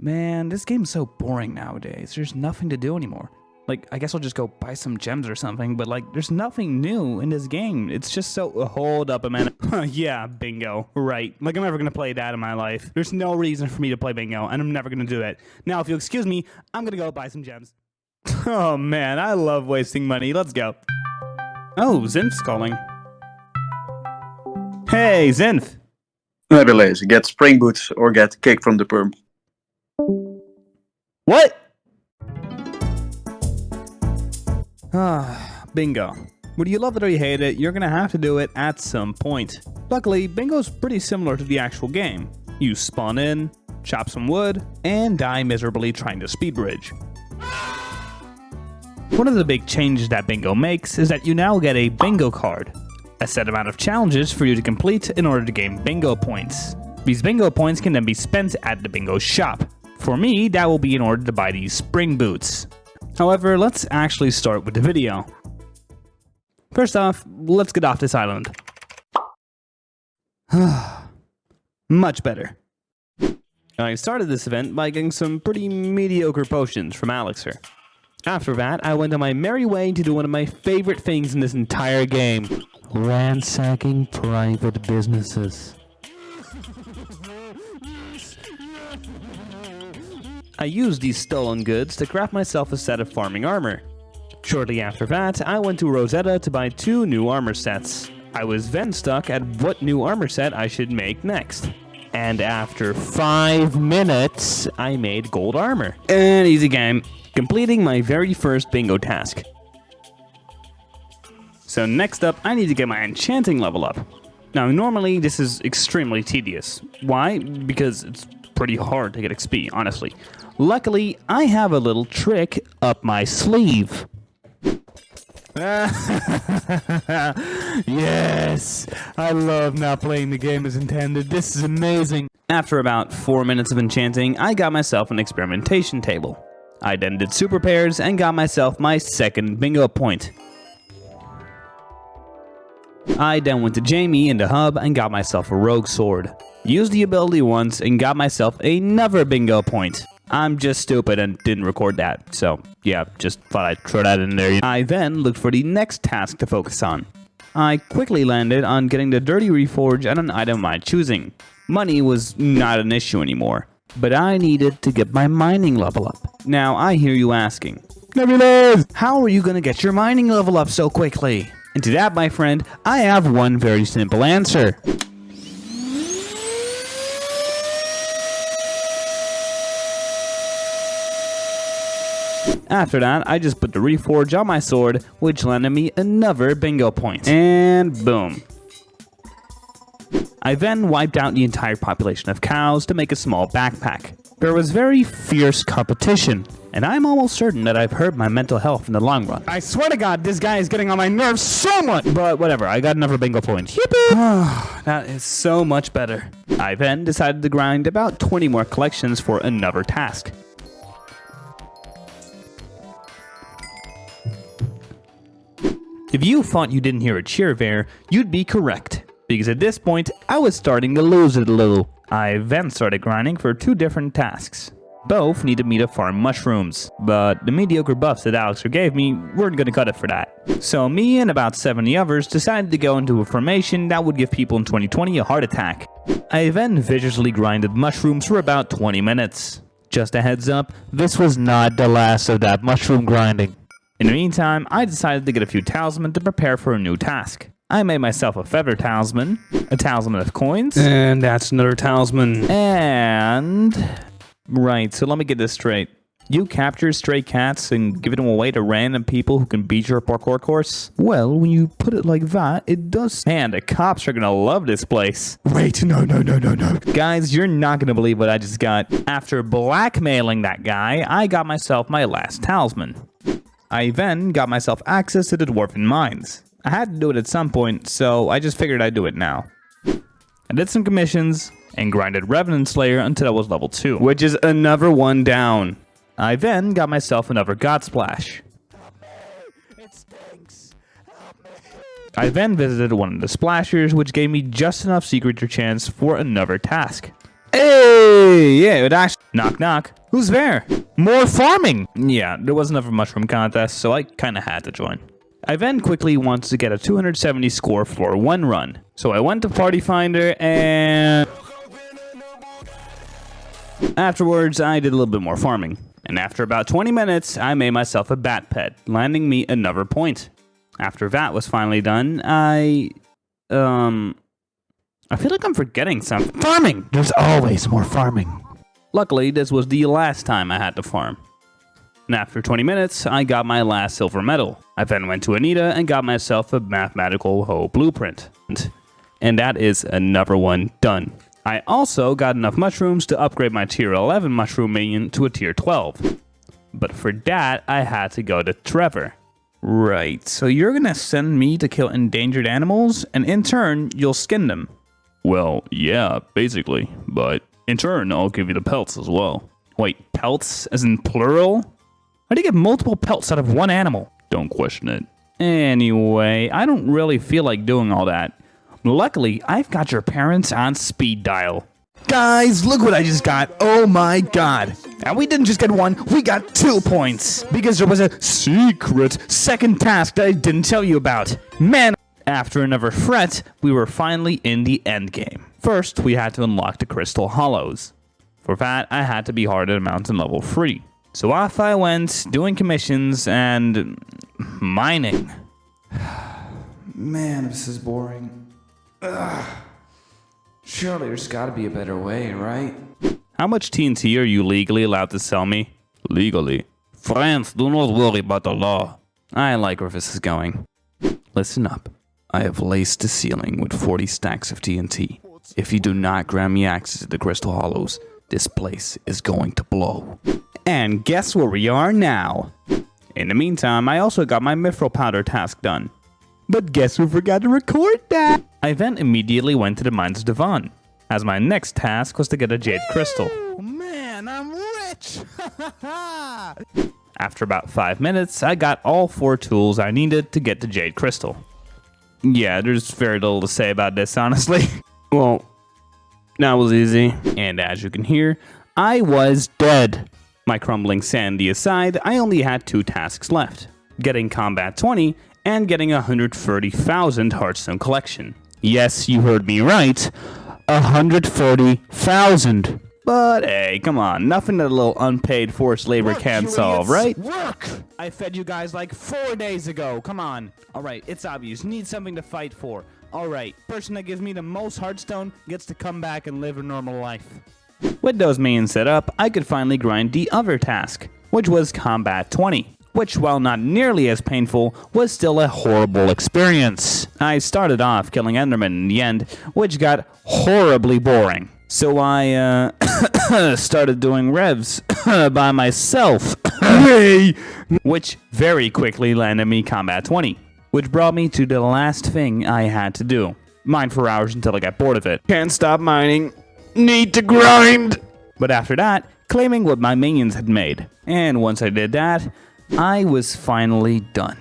Man, this game's so boring nowadays. There's nothing to do anymore. Like, I guess I'll just go buy some gems or something, but like, there's nothing new in this game. It's just so, hold up a minute. Yeah, bingo, right. Like, I'm never gonna play that in my life. There's no reason for me to play bingo, and I'm never gonna do it. Now, if you'll excuse me, I'm gonna go buy some gems. Oh man, I love wasting money. Let's go. Oh, Zinf's calling. Hey, Zinf. Nebulaze, get spring boots or get kicked from the perm. What? Bingo. Whether you love it or you hate it, you're gonna have to do it at some point. Luckily, bingo's pretty similar to the actual game. You spawn in, chop some wood, and die miserably trying to speed bridge. One of the big changes that bingo makes is that you now get a bingo card, a set amount of challenges for you to complete in order to gain bingo points. These bingo points can then be spent at the bingo shop. For me, that will be in order to buy these spring boots. However, let's actually start with the video. First off, let's get off this island. Much better. I started this event by getting some pretty mediocre potions from Elixir. After that, I went on my merry way to do one of my favorite things in this entire game. Ransacking private businesses. I used these stolen goods to craft myself a set of farming armor. Shortly after that, I went to Rosetta to buy 2 new armor sets. I was then stuck at what new armor set I should make next. And after 5 minutes, I made gold armor. An easy game, completing my very first bingo task. So next up, I need to get my enchanting level up. Now normally this is extremely tedious. Why? Because it's pretty hard to get XP, honestly. Luckily, I have a little trick up my sleeve. Yes! I love not playing the game as intended. This is amazing. After about 4 minutes of enchanting, I got myself an experimentation table. I then did super pairs and got myself my second bingo point. I then went to Jamie in the hub and got myself a rogue sword. Used the ability once and got myself another bingo point. I'm just stupid and didn't record that, so yeah, just thought I'd throw that in there. I then looked for the next task to focus on. I quickly landed on getting the dirty reforge and an item of my choosing. Money was not an issue anymore, but I needed to get my mining level up. Now I hear you asking, Nebulaze, how are you gonna get your mining level up so quickly? And to that, my friend, I have one very simple answer. After that, I just put the reforge on my sword, which landed me another bingo point. And boom. I then wiped out the entire population of cows to make a small backpack. There was very fierce competition, and I'm almost certain that I've hurt my mental health in the long run. I swear to God, this guy is getting on my nerves so much! But whatever, I got another bingo point. Yippee! That is so much better. I then decided to grind about 20 more collections for another task. If you thought you didn't hear a cheer there, you'd be correct. Because at this point, I was starting to lose it a little. I then started grinding for 2 different tasks. Both needed me to farm mushrooms, but the mediocre buffs that Elixir gave me weren't going to cut it for that. So me and about 70 others decided to go into a formation that would give people in 2020 a heart attack. I then viciously grinded mushrooms for about 20 minutes. Just a heads up, this was not the last of that mushroom grinding. In the meantime, I decided to get a few talismans to prepare for a new task. I made myself a feather talisman, a talisman of coins, and that's another talisman. And... right, so let me get this straight. You capture stray cats and give them away to random people who can beat your parkour course? Well, when you put it like that, it does. Man, the cops are gonna love this place. Wait, no. Guys, you're not gonna believe what I just got. After blackmailing that guy, I got myself my last talisman. I then got myself access to the Dwarven Mines. I had to do it at some point, so I just figured I'd do it now. I did some commissions, and grinded Revenant Slayer until I was level 2, which is another one down. I then got myself another God Splash. It stinks. I then visited one of the splashers, which gave me just enough secret chance for another task. Hey, yeah, it actually... Knock knock. Who's there? More farming! Yeah, there wasn't enough mushroom contest, so I kinda had to join. I then quickly wanted to get a 270 score for one run. So I went to Party Finder and... Afterwards, I did a little bit more farming. And after about 20 minutes, I made myself a bat pet, landing me another point. After that was finally done, I feel like I'm forgetting something. Farming! There's always more farming. Luckily, this was the last time I had to farm. And after 20 minutes, I got my last silver medal. I then went to Anita and got myself a mathematical hoe blueprint. And that is another one done. I also got enough mushrooms to upgrade my tier 11 mushroom minion to a tier 12. But for that, I had to go to Trevor. Right, so you're gonna send me to kill endangered animals, and in turn, you'll skin them. Well, yeah, basically, but in turn, I'll give you the pelts as well. Wait, pelts as in plural? How do you get multiple pelts out of one animal? Don't question it. Anyway, I don't really feel like doing all that. Luckily, I've got your parents on speed dial. Guys, look what I just got. Oh my god. And we didn't just get one, we got 2 points. Because there was a secret second task that I didn't tell you about. Man, after another fret, we were finally in the end game. First, we had to unlock the Crystal Hollows. For that, I had to be hard at mountain level 3. So off I went, doing commissions and mining. Man, this is boring. Ugh. Surely there's gotta be a better way, right? How much TNT are you legally allowed to sell me? Legally? Friends, do not worry about the law. I like where this is going. Listen up. I have laced the ceiling with 40 stacks of TNT. If you do not grant me access to the Crystal Hollows, this place is going to blow. And guess where we are now? In the meantime, I also got my mithril powder task done. But guess who forgot to record that? I then immediately went to the Mines of Devon, as my next task was to get a Jade Crystal. Oh man, I'm rich! After about 5 minutes, I got all 4 tools I needed to get the Jade Crystal. Yeah, there's very little to say about this, honestly. Well, that was easy. And as you can hear, I was dead. My crumbling sanity aside, I only had 2 tasks left. Getting Combat 20 and getting 130,000 Hearthstone collection. Yes, you heard me right. 130,000. But hey, come on, nothing that a little unpaid forced labor can't solve, right? Work! I fed you guys like 4 days ago, come on. Alright, it's obvious, you need something to fight for. Alright, person that gives me the most Hearthstone gets to come back and live a normal life. With those minions set up, I could finally grind the other task, which was Combat 20. Which, while not nearly as painful, was still a horrible experience. I started off killing Endermen in the end, which got horribly boring. So I, started doing revs by myself. Which very quickly landed me Combat 20. Which brought me to the last thing I had to do. Mine for hours until I got bored of it. Can't stop mining. Need to grind! But after that, claiming what my minions had made. And once I did that, I was finally done.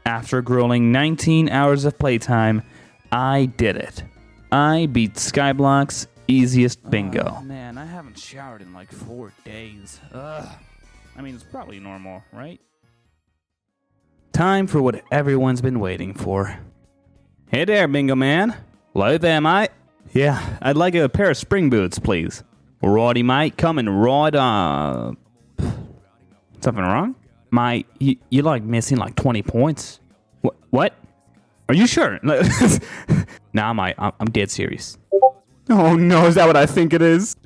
After grueling 19 hours of playtime, I did it. I beat Skyblock's easiest bingo. Oh, man, I haven't showered in like 4 days. Ugh. I mean, it's probably normal, right? Time for what everyone's been waiting for. Hey there, bingo man. Hello there, mate. Yeah, I'd like a pair of spring boots, please. Righty, mate. Coming right up. Something wrong? Mate, you're like missing like 20 points. What? Are you sure? Nah, mate, I'm dead serious. Oh no, is that what I think it is?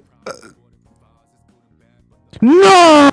No!